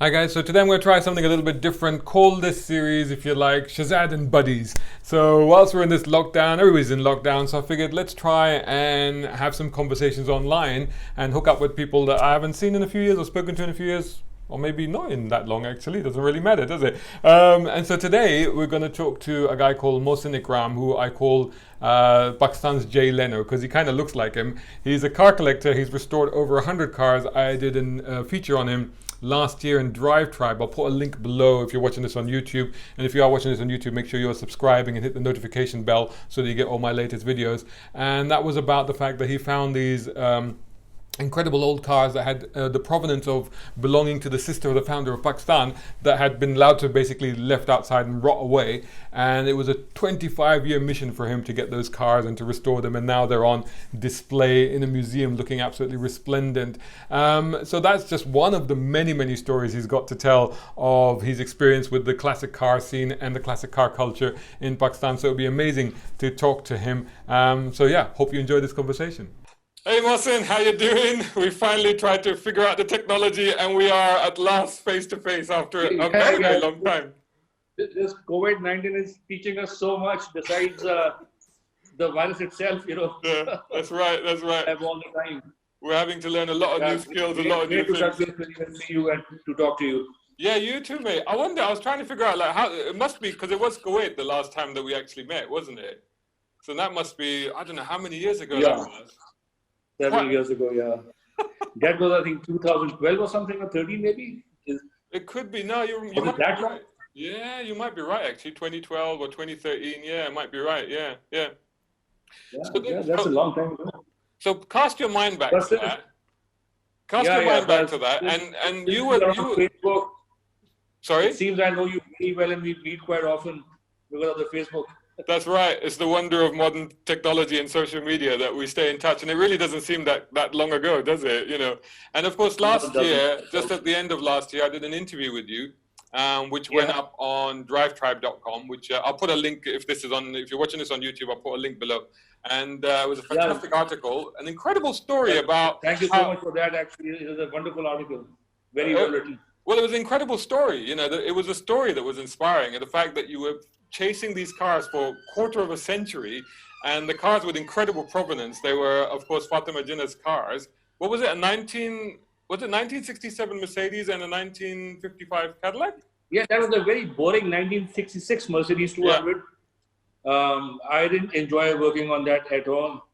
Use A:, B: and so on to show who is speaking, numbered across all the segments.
A: Hi guys, so today I'm going to try something a little bit different. Call this series, if you like, Shazad and Buddies. So whilst we're in this lockdown, everybody's in lockdown, so I figured let's try and have some conversations online and hook up with people that I haven't seen in a few years or spoken to in a few years. Or maybe not in that long actually, doesn't really matter, does it? And so today we're going to talk to a guy called Mohsin Ikram, who I call Pakistan's Jay Leno, because he kind of looks like him. He's a car collector, he's restored over 100 cars. I did a feature on him last year in DriveTribe. I'll put a link below if you're watching this on YouTube. And if you are watching this on YouTube, make sure you're subscribing and hit the notification bell so that you get all my latest videos. And that was about the fact that he found these incredible old cars that had the provenance of belonging to the sister of the founder of Pakistan that had been allowed to basically left outside and rot away. And it was a 25-year mission for him to get those cars and to restore them. And now they're on display in a museum looking absolutely resplendent. So that's just one of the many, many stories he's got to tell of his experience with the classic car scene and the classic car culture in Pakistan. So it'll be amazing to talk to him. So yeah, hope you enjoy this conversation. Hey Mohsin, how you doing? We finally tried to figure out the technology and we are at last face to face after a very, very long time.
B: This COVID-19 is teaching us so much besides the virus itself, you know.
A: Yeah, that's right, that's right.
B: Have all the time.
A: We're having to learn a lot of new skills, a lot of new things.
B: To see you and to talk to you.
A: Yeah, you too, mate. I wonder, I was trying to figure out like how, it must be, because it was Kuwait the last time that we actually met, wasn't it? So that must be, I don't know how many years ago that was.
B: 7 years ago, yeah. That was, I think, 2012 or something, or 13 maybe?
A: It could be. No, you might be right. Yeah, you might be right, actually. 2012 or 2013. Yeah, it might be right. Yeah.
B: That's a long time ago.
A: So cast your mind back to that. Cast your mind back to that. And you were...
B: Facebook.
A: Sorry?
B: It seems I know you very well and we meet quite often because of the Facebook.
A: That's right. It's the wonder of modern technology and social media that we stay in touch. And it really doesn't seem that long ago, does it? You know. And of course, last year, just at the end of last year, I did an interview with you, which went up on DriveTribe.com, which I'll put a link if you're watching this on YouTube, I'll put a link below. And it was a fantastic article, an incredible story about...
B: Thank you so much for that, actually. It was a wonderful article. Very well written.
A: Well, it was an incredible story. You know, it was a story that was inspiring. And the fact that you were chasing these cars for a quarter of a century, and the cars with incredible provenance. They were, of course, Fatima Jinnah's cars. What was it? 1967 Mercedes and a 1955 Cadillac?
B: Yeah, that was a very boring 1966 Mercedes 200. Yeah. I didn't enjoy working on that at all.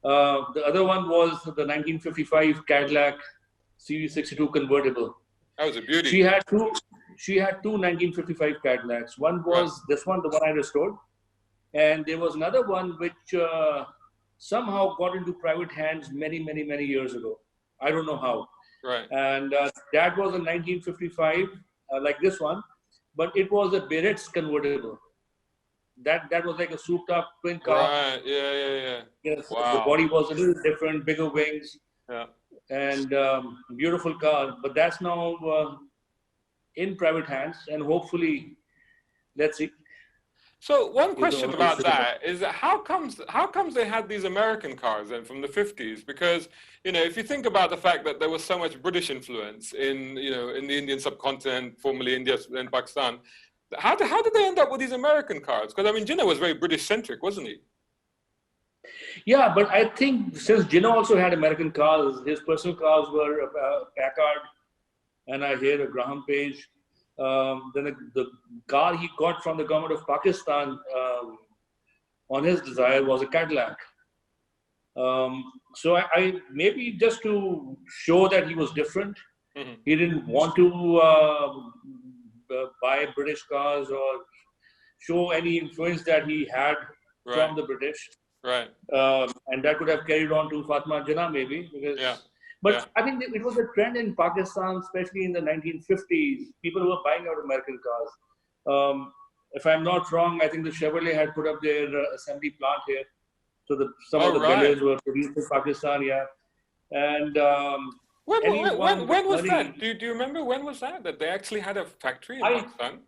B: The other one was the 1955 Cadillac Series 62 convertible.
A: That was a beauty.
B: She had two 1955 Cadillacs. One was this one, the one I restored. And there was another one which somehow got into private hands many, many, many years ago. I don't know how.
A: Right.
B: And that was a 1955, like this one. But it was a Biarritz convertible. That was like a souped-up twin car.
A: Right, yeah.
B: Yes, wow. The body was a little different, bigger wings.
A: Yeah.
B: And beautiful car. But that's now... in private hands, and hopefully, let's see.
A: So one question about that is how comes they had these American cars then from the 50s? Because, you know, if you think about the fact that there was so much British influence in the Indian subcontinent, formerly India and Pakistan, how did they end up with these American cars? Because I mean, Jinnah was very British centric, wasn't he?
B: Yeah, but I think since Jinnah also had American cars, his personal cars were Packard, and I hear a Graham Page. Then the car he got from the government of Pakistan on his desire was a Cadillac. So I maybe just to show that he was different, he didn't want to buy British cars or show any influence that he had from the British.
A: Right.
B: And that could have carried on to Fatima Jinnah maybe because. Yeah. But I think it was a trend in Pakistan, especially in the 1950s. People were buying out American cars. If I'm not wrong, I think the Chevrolet had put up their assembly plant here. So some of the Bellairs were produced in Pakistan, And
A: when was that? Do you remember when was that they actually had a factory in Pakistan?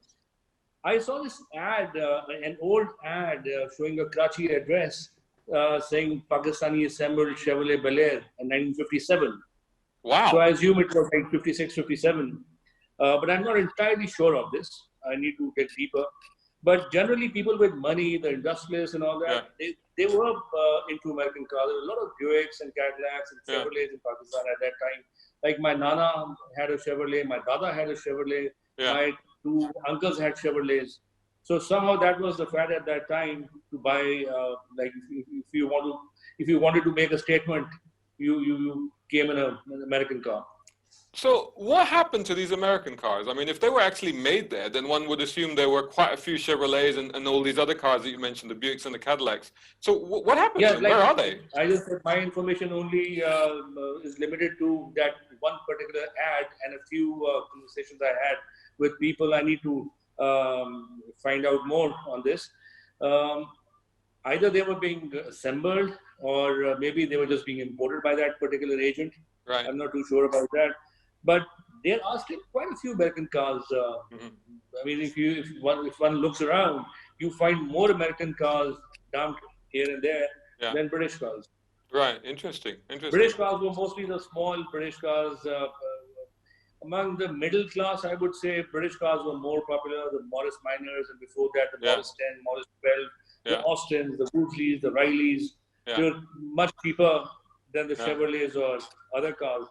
B: I saw this ad, an old ad showing a Karachi address saying Pakistani assembled Chevrolet Bel Air in 1957.
A: Wow.
B: So I assume it was like 56, 57. But I'm not entirely sure of this. I need to dig deeper. But generally, people with money, the industrialists and all that, they were into American cars. There were a lot of Buicks and Cadillacs and Chevrolets in Pakistan at that time. Like my Nana had a Chevrolet, my Dada had a Chevrolet, my two uncles had Chevrolets. So somehow that was the fad at that time to buy. Like if you wanted to make a statement, you came in an American car.
A: So what happened to these American cars? I mean, if they were actually made there, then one would assume there were quite a few Chevrolets and all these other cars that you mentioned, the Buicks and the Cadillacs. So what happened to them? Where are they?
B: I just said my information only is limited to that one particular ad and a few conversations I had with people. I need to find out more on this. Either they were being assembled or maybe they were just being imported by that particular agent.
A: Right.
B: I'm not too sure about that. But there are still quite a few American cars. I mean, if one looks around, you find more American cars dumped here and there than British cars.
A: Right. Interesting.
B: British cars were mostly the small British cars. Among the middle class, I would say British cars were more popular. The Morris Minors, and before that, the Morris 10, Morris 12, the Austins, the Woodleys, the Rileys. They were much cheaper than the Chevrolets or other cars.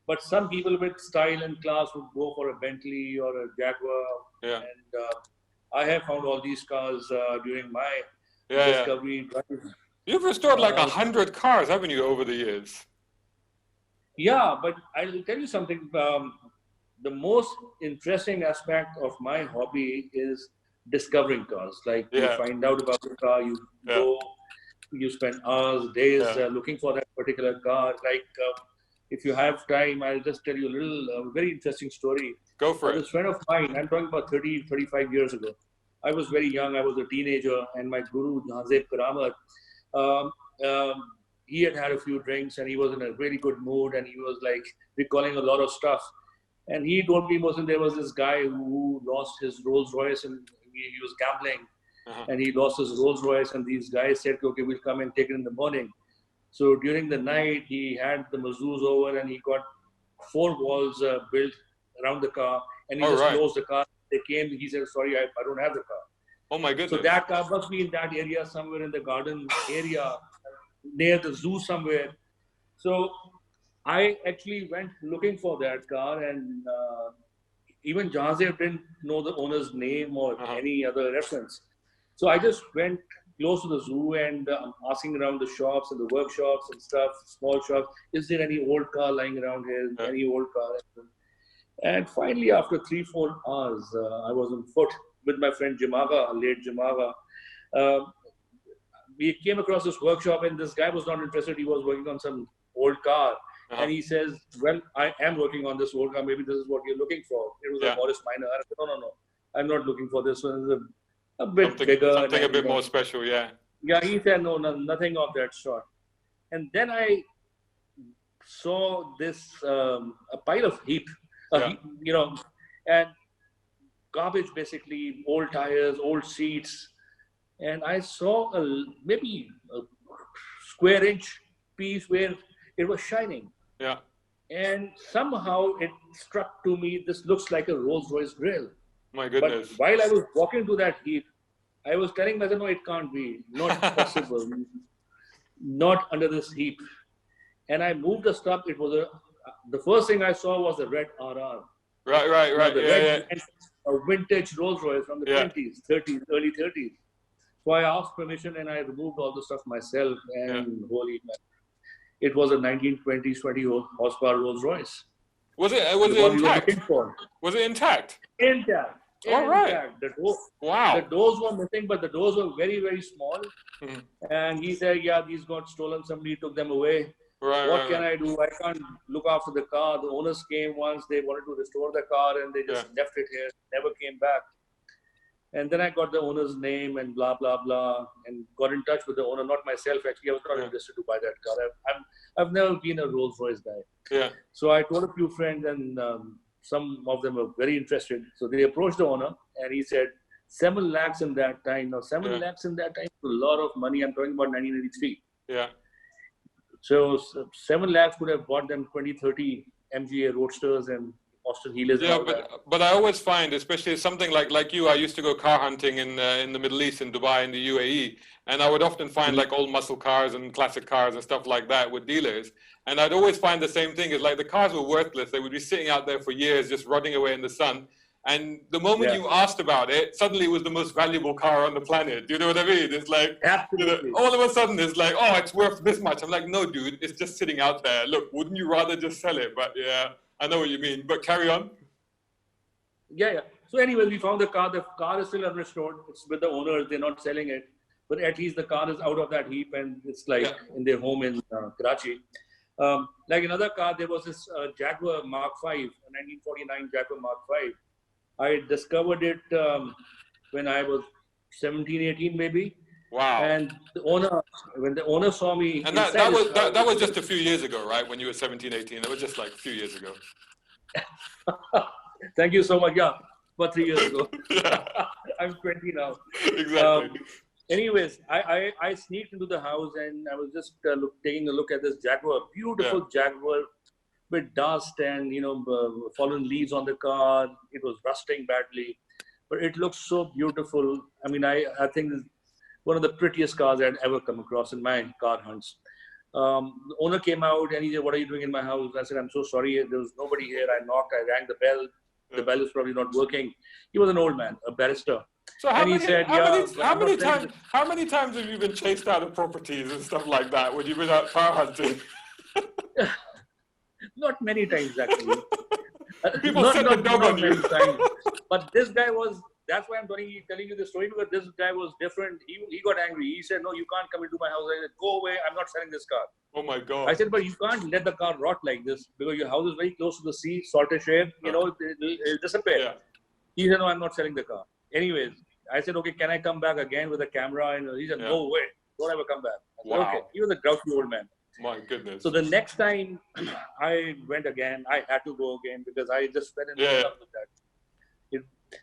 B: But some people with style and class would go for a Bentley or a Jaguar. And I have found all these cars during my discovery drive.
A: You've restored like 100 cars, haven't you, over the years?
B: Yeah, but I'll tell you something. The most interesting aspect of my hobby is discovering cars. Like you find out about the car, you go, you spend hours, days looking for that particular car. Like if you have time, I'll just tell you a little, very interesting story.
A: Go for it.
B: This friend of mine, I'm talking about 30, 35 years ago. I was very young. I was a teenager, and my guru, Hazeb Karamat, he had a few drinks, and he was in a really good mood, and he was like recalling a lot of stuff. And he told me, Mohsin, there was this guy who lost his Rolls Royce, and he was gambling, and he lost his Rolls Royce, and these guys said, okay, we'll come and take it in the morning. So during the night, he had the mazzoos over, and he got 4 walls built around the car, and he just closed the car. They came, he said, sorry, I don't have the car.
A: Oh my goodness.
B: So that car must be in that area, somewhere in the garden area, near the zoo somewhere. So I actually went looking for that car, and even Jahazev didn't know the owner's name or any other reference. So I just went close to the zoo and asking around the shops and the workshops and stuff, small shops, is there any old car lying around here, any old car? And finally, after 3-4 hours, I was on foot with my friend Jimaga, late Jimaga. We came across this workshop, and this guy was not interested. He was working on some old car. And he says, well, I am working on this old car. Maybe this is what you're looking for. It was a Morris Minor. I said, no. I'm not looking for this one. It's a bit bigger.
A: Something a bit more special, Yeah,
B: he said, no, nothing of that sort. And then I saw this, a pile of heap, and garbage, basically, old tires, old seats. And I saw maybe a square inch piece where it was shining. And somehow it struck to me, this looks like a Rolls Royce grill.
A: My goodness.
B: But while I was walking to that heap, I was telling myself, no, it can't be. Not possible. Not under this heap. And I moved the stuff. It was the first thing I saw was a red RR.
A: Right.
B: A vintage Rolls Royce from the 20s, 30s, early 30s. So I asked permission and I removed all the stuff myself. And holy man, it was a 1920s, 20 horsepower Rolls Royce.
A: Was it intact? Was it intact?
B: Intact.
A: All right.
B: Intact.
A: Wow.
B: The doors were missing, but the doors were very, very small. And he said, yeah, these got stolen. Somebody took them away. What can I do? I can't look after the car. The owners came once. They wanted to restore the car and they just left it here. Never came back. And then I got the owner's name and blah, blah, blah, and got in touch with the owner, not myself, actually. I was not interested to buy that car. I've never been a Rolls Royce guy. So I told a few friends, and some of them were very interested. So they approached the owner, and he said, 7 lakhs in that time. Now, 7 lakhs in that time is a lot of money. I'm talking about 1983. So 7 lakhs would have bought them 20, 30 MGA Roadsters, and Austin Healers.
A: Yeah, but I always find, especially something like you, I used to go car hunting in the Middle East, in Dubai, in the UAE, and I would often find like old muscle cars and classic cars and stuff like that with dealers, and I'd always find the same thing, is like the cars were worthless. They would be sitting out there for years, just rotting away in the sun. And the moment you asked about it, suddenly it was the most valuable car on the planet. Do you know what I mean? It's like, all of a sudden it's like, oh, it's worth this much. I'm like, no, dude, it's just sitting out there. Look, wouldn't you rather just sell it? But yeah, I know what you mean. But carry on.
B: Yeah. So anyway, we found the car. The car is still unrestored. It's with the owners. They're not selling it. But at least the car is out of that heap and it's like in their home in Karachi. Like another car, there was this Jaguar Mark V, a 1949 Jaguar Mark V. I discovered it when I was 17, 18 maybe.
A: Wow.
B: And the owner, when the owner saw me...
A: And that was just a few years ago, right? When you were 17, 18. That was just like a few years ago.
B: Thank you so much. Yeah, about 3 years ago. I'm 20 now.
A: Exactly.
B: Anyways, I sneaked into the house and I was just taking a look at this Jaguar. Beautiful Jaguar. With dust and, fallen leaves on the car. It was rusting badly, but it looks so beautiful. I mean, I think it's one of the prettiest cars I'd ever come across in my car hunts. The owner came out and he said, "What are you doing in my house?" I said, "I'm so sorry. There was nobody here." I knocked, I rang the bell. The bell is probably not working. He was an old man, a barrister.
A: So how many times have you been chased out of properties and stuff like that when you've been out car hunting?
B: Not many times, actually.
A: People
B: not
A: many
B: times. But this guy was, that's why I'm telling you this story, because this guy was different. He got angry. He said, "No, you can't come into my house." I said, "Go away. I'm not selling this car."
A: Oh my God.
B: I said, "But you can't let the car rot like this because your house is very close to the sea, salted share, it'll disappear." Yeah. He said, "No, I'm not selling the car." Anyways, I said, "Okay, can I come back again with a camera?" And he said, "No way. Don't ever come back." I said, "Okay." He was a grouchy old man.
A: My goodness.
B: So the next time I went again, I had to go again because I just fell in love with that.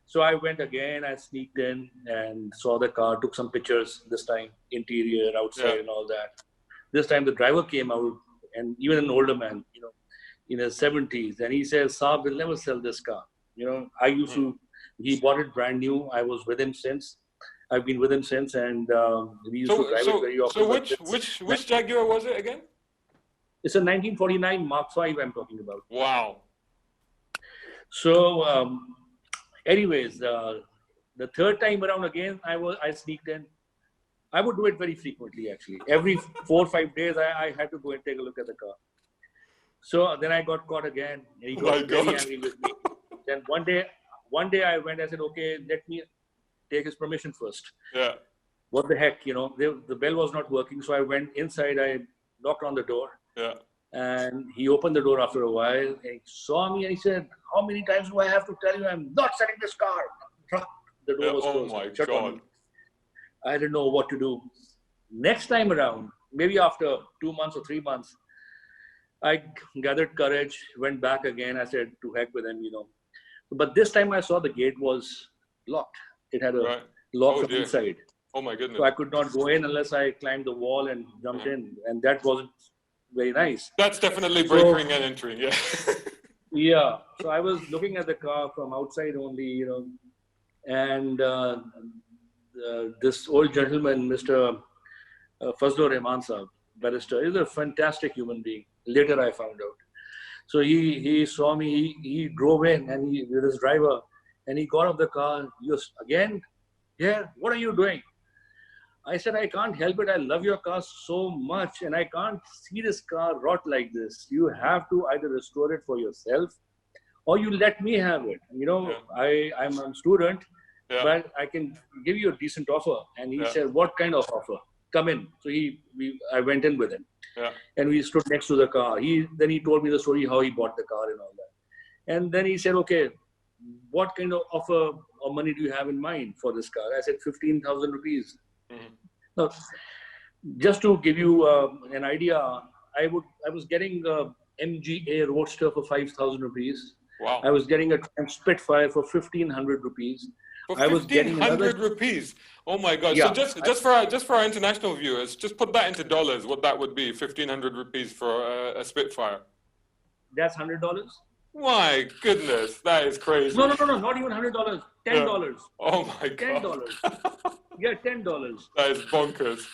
B: So I went again, I sneaked in and saw the car, took some pictures this time, interior, outside and all that. This time the driver came out and even an older man, in his 70s. And he says, "Saab will never sell this car." I used to, he bought it brand new. I was with him since. I've been with him since, and we used to drive it very often.
A: So which Jaguar was it again?
B: It's a 1949 Mark V I'm talking about.
A: Wow.
B: So, anyways, the third time around again, I sneaked in. I would do it very frequently, actually. Every 4 or 5 days, I had to go and take a look at the car. So then I got caught again, and he got very angry with me. Then one day I went. I said, "Okay, let me take his permission first."
A: Yeah.
B: What the heck, the bell was not working. So I went inside, I knocked on the door.
A: Yeah.
B: And he opened the door after a while and he saw me and he said, "How many times do I have to tell you I'm not selling this car?" The door was closed.
A: Oh my God.
B: I didn't know what to do. Next time around, maybe after 2 months or 3 months, I gathered courage, went back again. I said, "To heck with him, But this time I saw the gate was locked. It had a lock from inside.
A: Oh my goodness.
B: So I could not go in unless I climbed the wall and jumped in. And that wasn't very nice.
A: That's definitely breaking and entering, yeah.
B: Yeah. So I was looking at the car from outside only, and this old gentleman, Mr. Fazlur Rahman Saab, barrister, is a fantastic human being. Later I found out. So he saw me, he drove in and with his driver, and he got off the car. Again? Yeah, what are you doing? I said, "I can't help it. I love your car so much and I can't see this car rot like this. You have to either restore it for yourself or you let me have it. I'm a student, but I can give you a decent offer." And he said, "What kind of offer? Come in." So I went in with him.
A: Yeah.
B: And we stood next to the car. Then he told me the story, how he bought the car and all that. And then he said, "Okay, what kind of offer or money do you have in mind for this car?" I said, 15,000 rupees. Mm-hmm. Now, just to give you an idea, I was getting a MGA Roadster for 5,000 rupees.
A: Wow.
B: I was getting a Spitfire for 1,500 rupees.
A: For 1,500 rupees. Oh my God.
B: Yeah.
A: So just for our international viewers, just put that into dollars, what that would be, 1,500 rupees for a Spitfire.
B: That's $100.
A: My goodness, that is crazy.
B: No, not even $100. $10.
A: Yeah. Oh my God.
B: $10. Yeah, $10.
A: That is bonkers.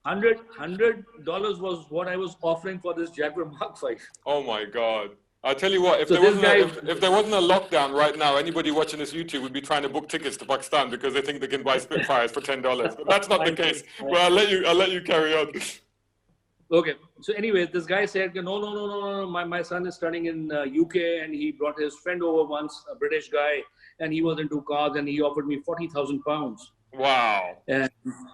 B: $100 was what I was offering for this Jaguar Mark V.
A: Oh my God. I'll tell you what, if,
B: So
A: if there wasn't a lockdown right now, anybody watching this YouTube would be trying to book tickets to Pakistan because they think they can buy Spitfires for $10. But that's not the case. Well, I'll let you carry on.
B: Okay. So anyway, this guy said, no. My son is studying in UK and he brought his friend over once, a British guy, and he was into cars and he offered me £40,000.
A: Wow.
B: And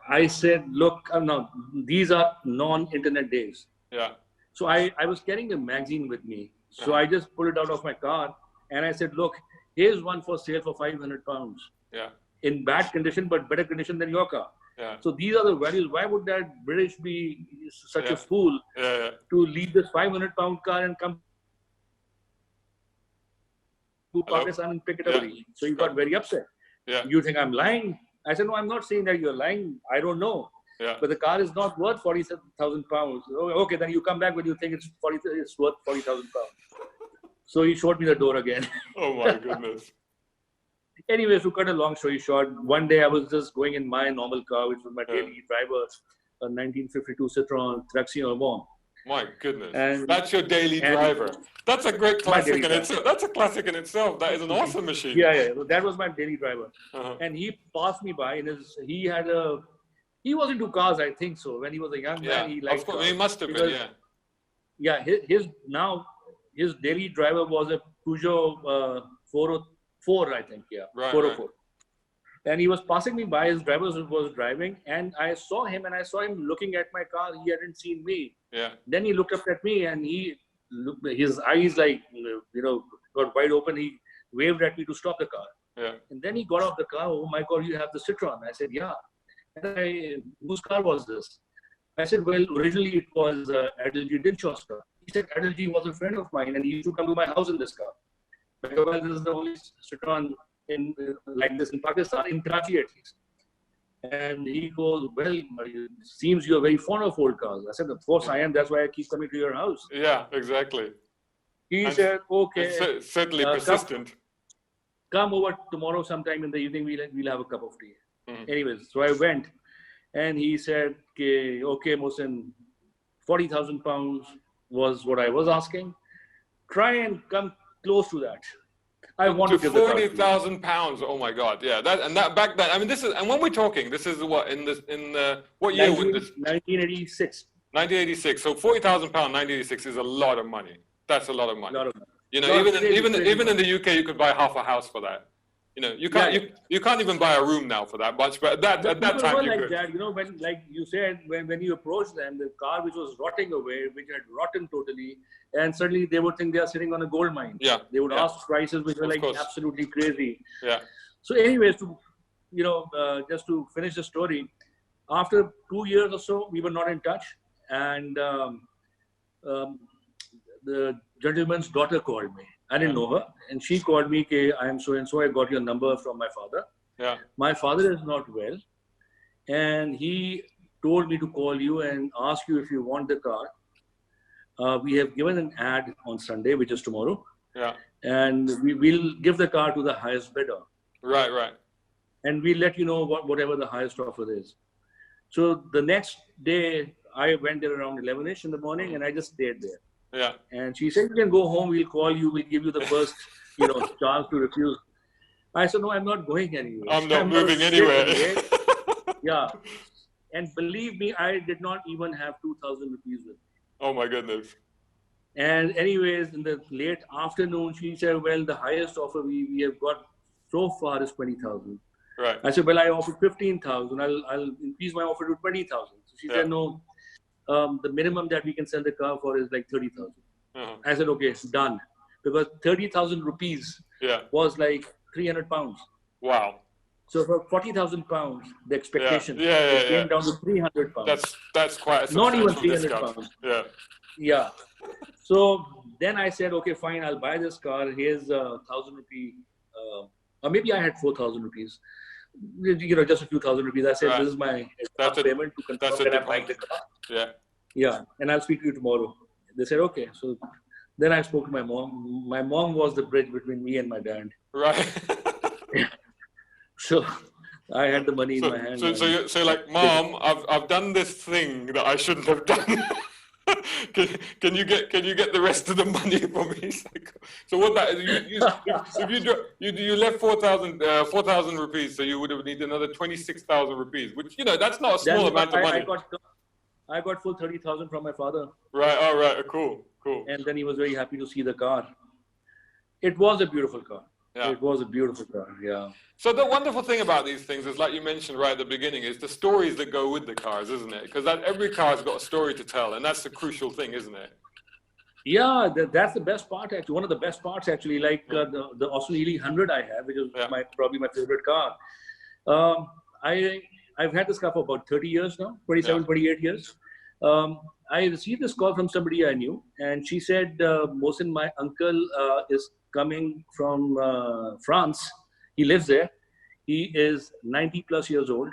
B: I said, look, now these are non-internet days.
A: Yeah.
B: So I was carrying a magazine with me. So I just pulled it out of my car and I said, look, here's one for sale for £500.
A: Yeah.
B: In bad condition, but better condition than your car.
A: Yeah.
B: So these are the values. Why would that British be such a fool to leave this £500 car and come to Pakistan and pick it up? So he got very upset.
A: Yeah.
B: You think I'm lying? I said, no, I'm not saying that you're lying. I don't know.
A: Yeah.
B: But the car is not worth £40,000. Okay, then you come back when you think it's worth £40,000. So he showed me the door again.
A: Oh my goodness.
B: Anyways, to cut a long story short, one day I was just going in my normal car, which was my daily driver, a 1952 Citroen Avant.
A: My goodness.
B: And
A: that's your daily driver. That's a great classic in itself. That's a classic in itself. That is an awesome machine.
B: Yeah. That was my daily driver. And he passed me by in his, he was into cars, I think so. When he was a young man, he liked cars.
A: He must have been,
B: Yeah, his daily driver was a Peugeot 404, I think,
A: Right,
B: 404. And he was passing me by, his driver was driving, and I saw him looking at my car. He hadn't seen me.
A: Yeah.
B: Then he looked up at me and his eyes got wide open. He waved at me to stop the car.
A: Yeah.
B: And then he got off the car. Oh my God, you have the Citroen. I said, yeah. And whose car was this? I said, well, originally it was Adilji Dinshaw's car. He said, Adilji was a friend of mine and he used to come to my house in this car. I go, well, this is the only Citroen like this in Pakistan, in Karachi at least. And he goes, well, it seems you're very fond of old cars. I said, of course I am. That's why I keep coming to your house.
A: Yeah, exactly.
B: He said, okay.
A: Certainly persistent.
B: Come over tomorrow sometime in the evening. We'll have a cup of tea. Anyways, so I went and he said, okay, Mohsin, £40,000 was what I was asking. Try and come close to that. I want to give
A: £40,000. Oh my God! Yeah, back then. I mean, this is, and when we're talking, this is what what year was this?
B: 1986.
A: 1986. So £40,000, 1986 is a lot of money. That's a lot of money. You know, even in the UK, you could buy half a house for that. You know, you can't even buy a room now for that much. But at that time, you could.
B: That, you know, when, like you said, when you approached them, the car which was rotting away, which had rotten totally, and suddenly they would think they are sitting on a gold mine. Yeah. They would ask prices which were like absolutely crazy.
A: Yeah.
B: So, anyways, just to finish the story, after 2 years or so, we were not in touch, and the gentleman's daughter called me. I didn't know her, and she called me, I am so and so, I got your number from my father. Yeah. My father is not well, and he told me to call you and ask you if you want the car. We have given an ad on Sunday, which is tomorrow. Yeah. And we will give the car to the highest bidder. Right. And we'll let you know whatever the highest offer is. So the next day, I went there around 11ish in the morning, and I just stayed there. Yeah. And she said, you can go home, we'll call you, we'll give you the first, chance to refuse. I said, no, I'm not going anywhere.
A: I'm not moving anywhere.
B: Yeah. And believe me, I did not even have 2,000 rupees with me.
A: Oh my goodness.
B: And anyways, in the late afternoon, she said, well, the highest offer we have got so far is 20,000. Right. I said, well, I offered 15,000. I'll increase my offer to 20,000. So she said, no. The minimum that we can sell the car for is like 30,000. I said, okay, it's done. Because 30,000 rupees was like 300 pounds. Wow. So for 40,000 pounds, the expectation came down to 300 pounds.
A: That's quite a
B: not even 300
A: discount.
B: Pounds. Yeah. So then I said, okay, fine, I'll buy this car. Here's 1,000 rupee, or maybe I had 4,000 rupees. Just a few thousand rupees. I said, this is my payment to confirm that I'm buying the car. Yeah. And I'll speak to you tomorrow. They said, okay. So Then I spoke to my mom. My mom was the bridge between me and my dad.
A: Right.
B: So I had the money in my hand.
A: So you're like, Mom, I've done this thing that I shouldn't have done. Can you get the rest of the money for me? So what that if you left 4,000 rupees, so you would have needed another 26,000 rupees, which that's not a small amount of money.
B: I got full 30,000 from my father.
A: Right. All right. Cool.
B: And then he was very happy to see the car. It was a beautiful car. Yeah. It was a beautiful car. Yeah.
A: So the wonderful thing about these things is, like you mentioned right at the beginning, is the stories that go with the cars, isn't it? Because every car's got a story to tell, and that's the crucial thing, isn't it?
B: Yeah, that's the best part, actually. One of the best parts, actually, like the Austin Healey 100 I have, which is probably my favorite car. I've had this car for about 30 years now, 27, 28 years. I received this call from somebody I knew, and she said, Mohsin, my uncle is coming from France. He lives there. He is 90 plus years old,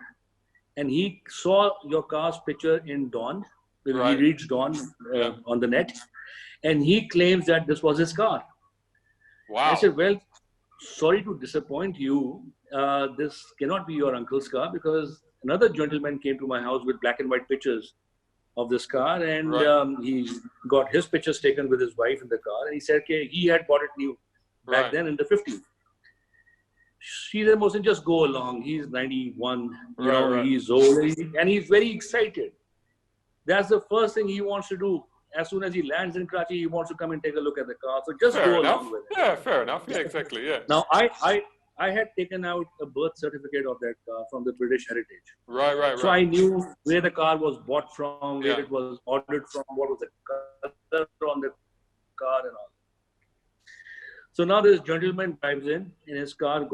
B: and he saw your car's picture in Dawn. Right. He reached Dawn on the net, and he claims that this was his car.
A: Wow.
B: I said, well, sorry to disappoint you. This cannot be your uncle's car, because another gentleman came to my house with black and white pictures of this car, and he got his pictures taken with his wife in the car, and he said, okay, he had bought it new back then in the 50s. She said, Mohsin, just go along. He's 91, he's old, and he's very excited. That's the first thing he wants to do. As soon as he lands in Karachi, he wants to come and take a look at the car. So just go along with it.
A: Yeah, fair enough. Yeah, exactly. Yeah.
B: Now, I had taken out a birth certificate of that car from the British Heritage.
A: Right.
B: So I knew where the car was bought from, where it was ordered from, what was the color on the car and all. So now this gentleman drives in his car,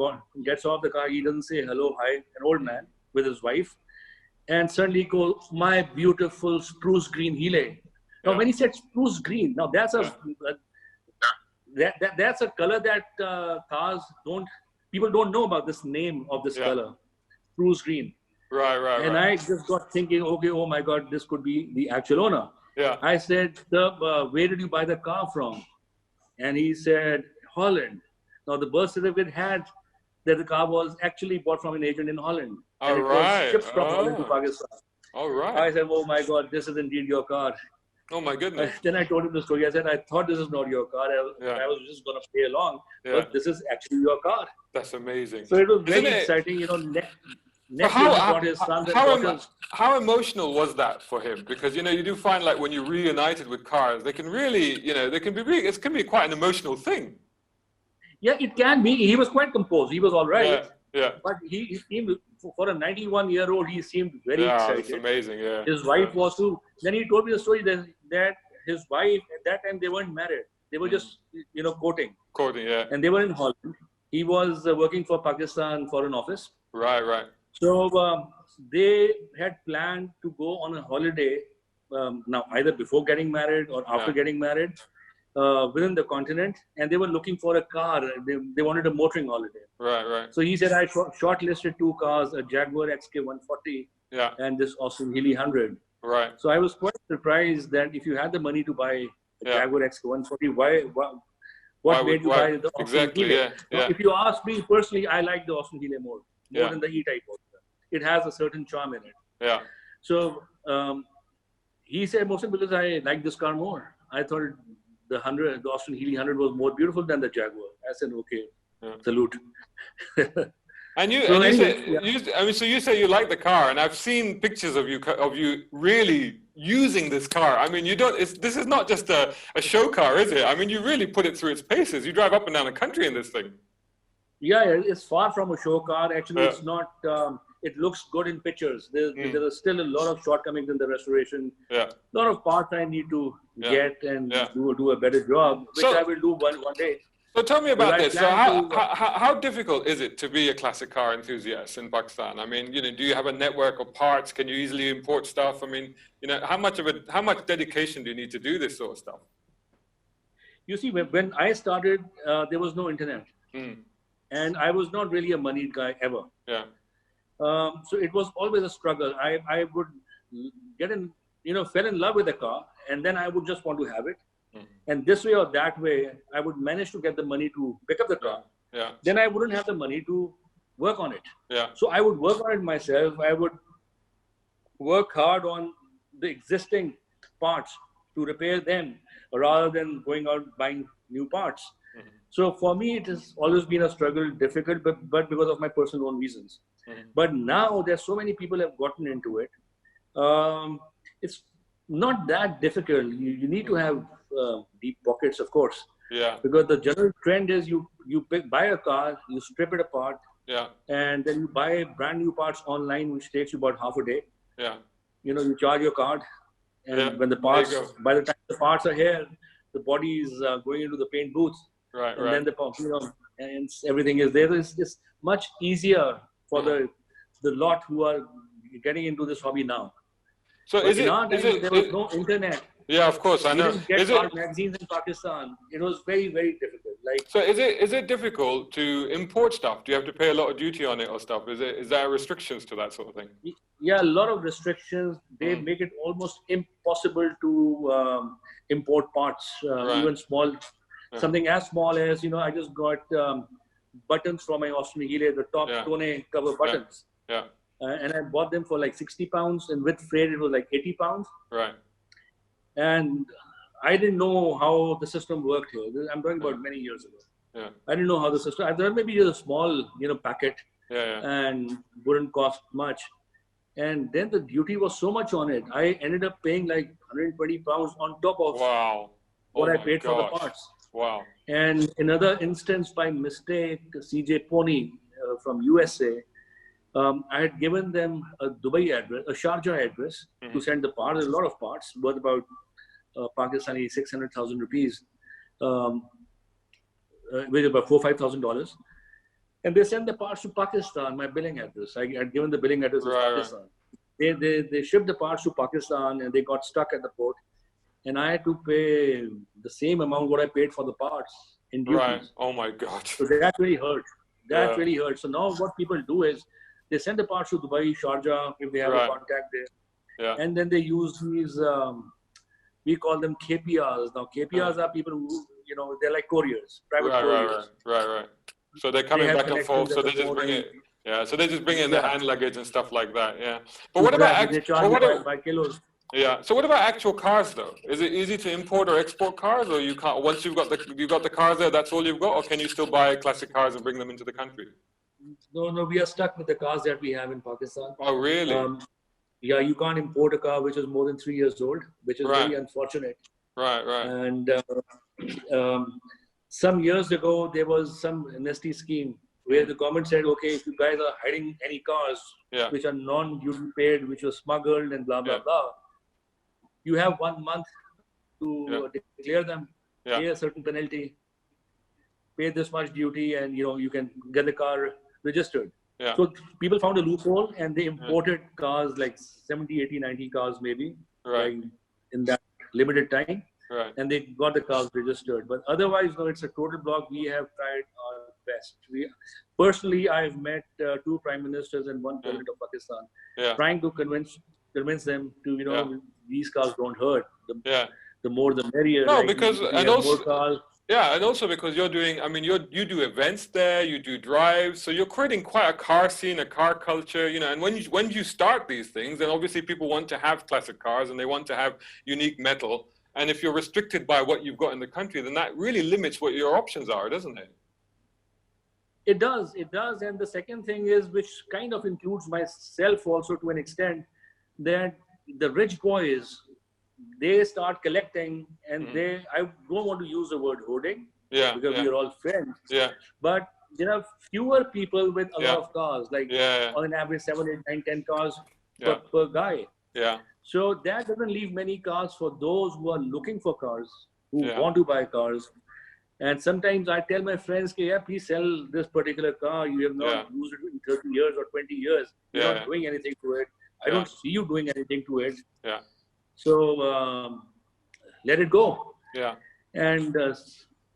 B: gets off the car. He doesn't say hello, hi, an old man with his wife. And suddenly goes, my beautiful spruce green Healey. Now, when he said spruce green, now that's that's a color that people don't know about this name of this color, spruce green.
A: Right.
B: And I just got thinking, okay, oh my God, this could be the actual owner.
A: Yeah.
B: I said, where did you buy the car from? And he said, Holland. Now the birth certificate had that the car was actually bought from an agent in Holland. And it was shipped from Holland to Pakistan.
A: All right.
B: I said, oh my God, this is indeed your car.
A: Oh my goodness.
B: Then I told him the story. I said, I thought this is not your car. I was just going to play along, but this is actually your car.
A: That's amazing.
B: So it was very exciting,
A: How emotional was that for him? Because, you do find, like, when you're reunited with cars, they can really, it can be quite an emotional thing.
B: Yeah, it can be. He was quite composed. He was all right.
A: Yeah.
B: But he seemed, for a 91-year-old, he seemed very excited.
A: It's amazing, yeah.
B: His wife was too. Then he told me the story that his wife, at that time, they weren't married. They were just, courting.
A: Courting, yeah.
B: And they were in Holland. He was working for Pakistan Foreign Office.
A: Right.
B: So they had planned to go on a holiday, now either before getting married or after getting married, within the continent, and they were looking for a car. They wanted a motoring holiday.
A: Right.
B: So he said, I shortlisted two cars, a Jaguar XK140 and this Austin Healey 100.
A: Right.
B: So I was quite surprised that if you had the money to buy a Jaguar XK140, what made you buy the Austin Healey?
A: Yeah.
B: Now, if you ask me personally, I like the Austin Healey more than the E-Type. It has a certain charm in it.
A: Yeah.
B: So he said, Mohsin, because I like this car more. I thought the Austin Healey 100 was more beautiful than the Jaguar. I said, okay, salute.
A: And you say you like the car, and I've seen pictures of you really using this car. I mean, this is not just a show car, is it? I mean, you really put it through its paces. You drive up and down the country in this thing.
B: Yeah, it's far from a show car. Actually, it's not. It looks good in pictures. There are still a lot of shortcomings in the restoration.
A: Yeah.
B: A lot of parts I need to get and do a better job, which I will do one day.
A: So tell me about this. So how difficult is it to be a classic car enthusiast in Pakistan? I mean, do you have a network of parts? Can you easily import stuff? I mean, how much dedication do you need to do this sort of stuff?
B: You see, when I started, there was no internet. And I was not really a moneyed guy ever.
A: Yeah.
B: So it was always a struggle. I would fell in love with a car, and then I would just want to have it. And this way or that way, I would manage to get the money to pick up the car. Then I wouldn't have the money to work on it. So I would work on it myself. I would work hard on the existing parts to repair them rather than going out buying new parts. So for me, it has always been a struggle, difficult, but because of my personal own reasons. But now there's so many people have gotten into it. It's not that difficult. You need to have deep pockets, of course. Because the general trend is you buy a car, you strip it apart, and then you buy brand new parts online, which takes you about half a day. You know, you charge your card, and when the parts, by the time the parts are here, the body is going into the paint booth. And then and everything is there. It's much easier for the lot who are getting into this hobby now.
A: So
B: but there was no internet.
A: Yeah, of course, I know.
B: We didn't get magazines in Pakistan. It was very, very difficult.
A: So is it difficult to import stuff? Do you have to pay a lot of duty on it or stuff? Is there restrictions to that sort of thing?
B: Yeah, a lot of restrictions. They make it almost impossible to import parts, even small. Something as small as, I just got buttons from my Austin Healy, the top tone cover buttons. And I bought them for like 60 pounds, and with freight, it was like 80 pounds. And I didn't know how the system worked here. I'm talking about many years ago. I didn't know how the system, I thought maybe just a small, packet and wouldn't cost much. And then the duty was so much on it. I ended up paying like 120 pounds on top of what I paid for the parts. And another instance, by mistake, CJ Pony from USA, I had given them a Dubai address, a Sharjah address to send the parts. There's a lot of parts, worth about Pakistani 600,000 rupees, which is about $5,000. And they sent the parts to Pakistan, my billing address. I had given the billing address to Pakistan. They shipped the parts to Pakistan, and they got stuck at the port. And I had to pay the same amount what I paid for the parts in duties.
A: Oh my God.
B: So that really hurt. That really hurt. So now what people do is they send the parts to Dubai, Sharjah, if they have a contact there. And then they use these, we call them KPRs. Now KPRs are people who, they're like couriers, private couriers.
A: So they're coming back and forth. So they just bring it. So they just bring in the hand luggage and stuff like that. But what about
B: by kilos?
A: So what about actual cars though? Is it easy to import or export cars, or you can't? Once you've got the cars there, that's all you've got, or can you still buy classic cars and bring them into the country?
B: No, we are stuck with the cars that we have in Pakistan.
A: Oh, really?
B: You can't import a car which is more than 3 years old, which is very unfortunate. And some years ago, there was some amnesty scheme where the government said, okay, if you guys are hiding any cars which are non-duty paid, which were smuggled and blah, blah, blah, you have 1 month to declare them, pay a certain penalty, pay this much duty, and you can get the car registered. So people found a loophole, and they imported cars like 70, 80, 90 cars maybe in that limited time. And they got the cars registered. But otherwise, it's a total block. We have tried our best. Personally, I've met 2 prime ministers and 1 president of Pakistan, trying to convince them to, these cars don't hurt. The more the merrier.
A: No, because, and also because you're doing, you do events there, you do drives, so you're creating quite a car scene, a car culture, and when you start these things, then obviously people want to have classic cars and they want to have unique metal. And if you're restricted by what you've got in the country, then that really limits what your options are, doesn't it?
B: It does. And the second thing is, which kind of includes myself also to an extent, that the rich boys, they start collecting, and I don't want to use the word hoarding, because we are all friends. But there are fewer people with a lot of cars, like on an average 7, 8, 9, 10 cars per guy. So that doesn't leave many cars for those who are looking for cars, who want to buy cars. And sometimes I tell my friends, please sell this particular car. You have not used it in 30 years or 20 years. You're not doing anything to it. I don't see you doing anything to it. So let it go. And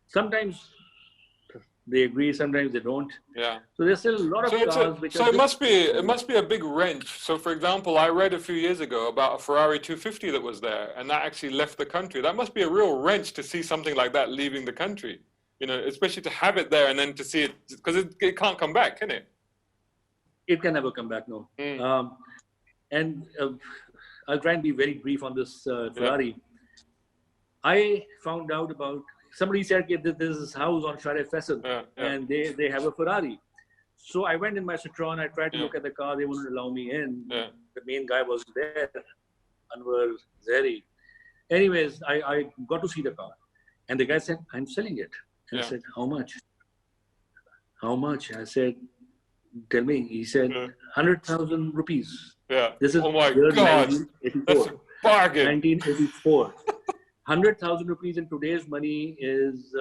B: sometimes they agree, sometimes they don't.
A: Yeah.
B: So there's still a lot of cars which
A: so
B: are
A: it must be a big wrench. So for example, I read a few years ago about a Ferrari 250 that was there, and that actually left the country. That must be a real wrench to see something like that leaving the country. You know, especially to have it there and then to see it, because it can't come back, can it?
B: It can never come back, no. And I'll try and be very brief on this Ferrari. I found out about, somebody said there's this house on Share Faisal, and they have a Ferrari. So I went in my Citroen, I tried to look at the car, they wouldn't allow me in. The main guy was there, Anwar Zahri. Anyways, I got to see the car. And the guy said, I'm selling it. And I said, how much? How much? I said, tell me. He said, 100,000 rupees.
A: Yeah.
B: This is
A: oh my God.
B: 1984.
A: That's a bargain.
B: 1984. 100,000 rupees in today's money is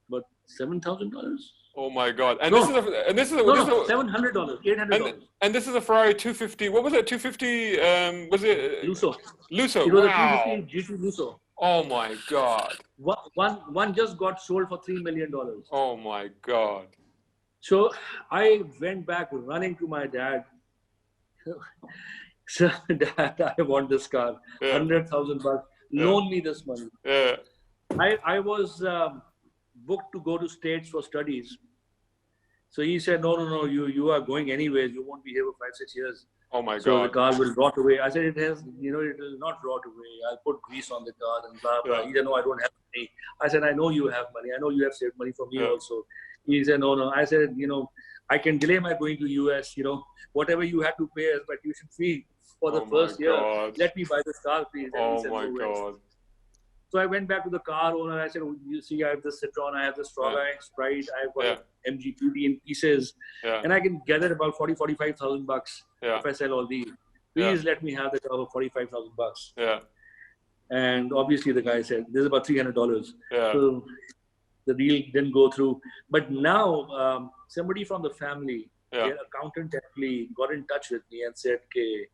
B: what, $7,000?
A: Oh my God! And
B: no.
A: this is
B: $700, $800.
A: And this is a Ferrari 250. What was it? 250? Was it
B: Lusso?
A: Lusso.
B: It was
A: wow.
B: a 250 GT Lusso.
A: Oh my God!
B: One just got sold for $3 million.
A: Oh my God!
B: So I went back running to my dad. So, Dad, I want this car. $100,000. Loan me this money.
A: Yeah.
B: I was booked to go to States for studies. So he said, no, you are going anyways. You won't be here for 5-6 years.
A: Oh my God.
B: So the car will rot away. I said, it will not rot away. I'll put grease on the car and blah, blah. He said, no, I don't have money. I said, I know you have money. I know you have saved money for me also. He said, no. I said, I can delay my going to US, whatever you have to pay as my tuition fee for the first year. Let me buy this car, please. And
A: oh my God.
B: So I went back to the car owner. I said, you see, I have this Citroen, I have this Sprite, I've got an MG2D in pieces. And I can gather about $40,000-$45,000 if I sell all these. Please let me have the car for $45,000. And obviously the guy said, this is about $300. So the deal didn't go through. But now somebody from the family, their accountant actually got in touch with me and said, okay,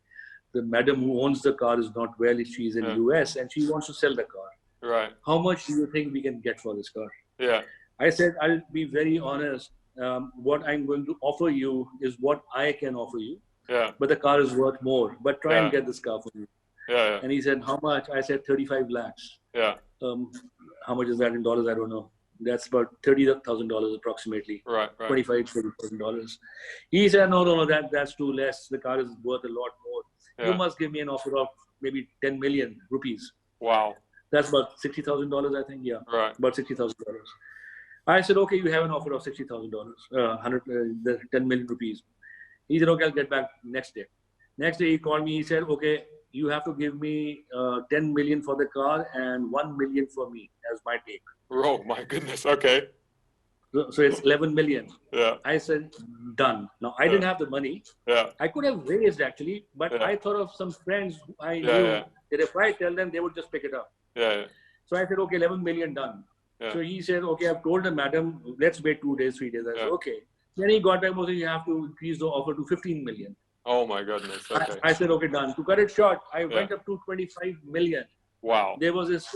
B: the madam who owns the car is not well. She's in US and she wants to sell the car.
A: Right.
B: How much do you think we can get for this car?
A: Yeah.
B: I said, I'll be very honest. What I'm going to offer you is what I can offer you.
A: Yeah.
B: But the car is worth more. But try and get this car for me.
A: Yeah.
B: And he said, how much? I said, 35 lakhs.
A: Yeah.
B: How much is that in dollars? I don't know. That's about $30,000 approximately.
A: Right.
B: $25,000-$30,000. He said, no, that's too less. The car is worth a lot more. You must give me an offer of maybe 10 million rupees.
A: Wow.
B: That's about $60,000, I think. Yeah.
A: Right.
B: About $60,000. I said, okay, you have an offer of $60,000, 10 million rupees. He said, okay, I'll get back next day. Next day he called me. He said, okay, you have to give me 10 million for the car and 1 million for me as my take.
A: Oh my goodness. Okay.
B: So it's 11 million.
A: Yeah.
B: I said, done. Now, I didn't have the money.
A: Yeah.
B: I could have raised actually, but I thought of some friends I knew that if I tell them, they would just pick it up.
A: Yeah.
B: So I said, okay, 11 million done. So he said, okay, I've told the madam, let's wait 2 days, 3 days. I said, okay. Then he got back and said, you have to increase the offer to 15 million.
A: Oh my goodness. Okay.
B: I said, okay, done. To cut it short, I went up to 25 million.
A: Wow.
B: There was this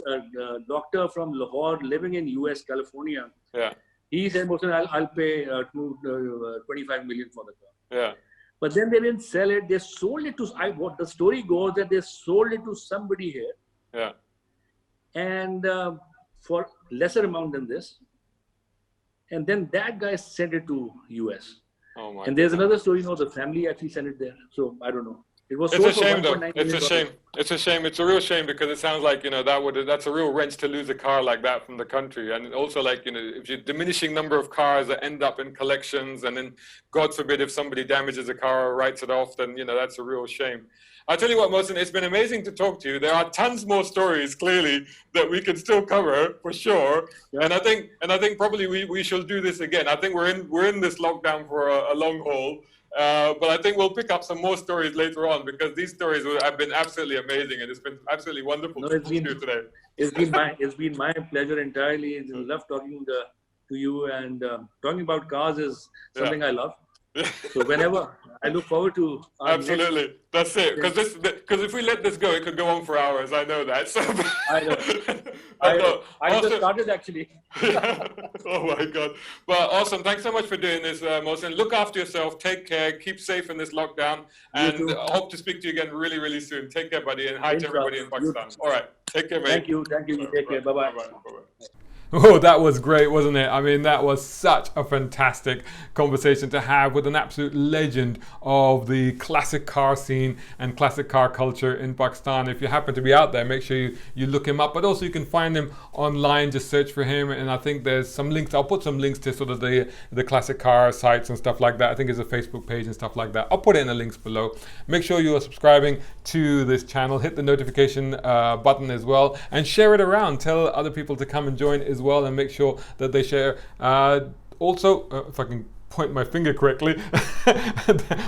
B: doctor from Lahore living in US, California.
A: Yeah.
B: He said, I'll pay 25 million for the car.
A: Yeah.
B: But then they didn't sell it. They sold it to, what the story goes that they sold it to somebody here.
A: Yeah.
B: And for lesser amount than this. And then that guy sent it to US.
A: Oh my
B: and there's another story, the family actually sent it there. So I don't know. It was
A: it's a shame though. It's a shame. It's a shame. It's a real shame because it sounds like, that's a real wrench to lose a car like that from the country. And also like, if you're diminishing number of cars that end up in collections and then God forbid if somebody damages a car or writes it off, then, that's a real shame. I'll tell you what, Mohsen, it's been amazing to talk to you. There are tons more stories, clearly, that we can still cover for sure. Yeah. And I think probably we shall do this again. I think we're in this lockdown for a long haul. But I think we'll pick up some more stories later on because these stories have been absolutely amazing and it's been absolutely wonderful to talk to you today.
B: It's been my pleasure entirely. I love talking to you and talking about cars is something I love. So whenever, I look forward to
A: absolutely. That's it. Because if we let this go, it could go on for hours. I know that. So
B: I know. I just started actually.
A: Oh my God. Well, awesome. Thanks so much for doing this, Mohsen. Look after yourself. Take care. Keep safe in this lockdown. And hope to speak to you again really, really soon. Take care, buddy. And hi to everybody in Pakistan. All right. Take care, mate.
B: Thank you. Thank you. Take care. Bye-bye.
A: Bye-bye. Oh, that was great, wasn't it? I mean, that was such a fantastic conversation to have with an absolute legend of the classic car scene and classic car culture in Pakistan. If you happen to be out there, make sure you look him up. But also you can find him online, just search for him. And I think there's some links. I'll put some links to sort of the classic car sites and stuff like that. I think there's a Facebook page and stuff like that. I'll put it in the links below. Make sure you are subscribing to this channel. Hit the notification button as well. And share it around. Tell other people to come and join as well, and make sure that they share. Also, if I can point my finger correctly,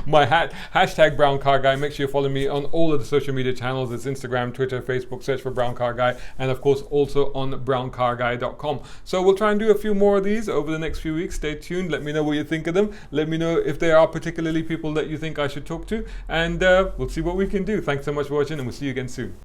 A: my hashtag Brown Car Guy. Make sure you follow me on all of the social media channels. It's Instagram, Twitter, Facebook. Search for Brown Car Guy, and of course also on browncarguy.com. So we'll try and do a few more of these over the next few weeks. Stay tuned. Let me know what you think of them. Let me know if there are particularly people that you think I should talk to, and we'll see what we can do. Thanks so much for watching, and we'll see you again soon.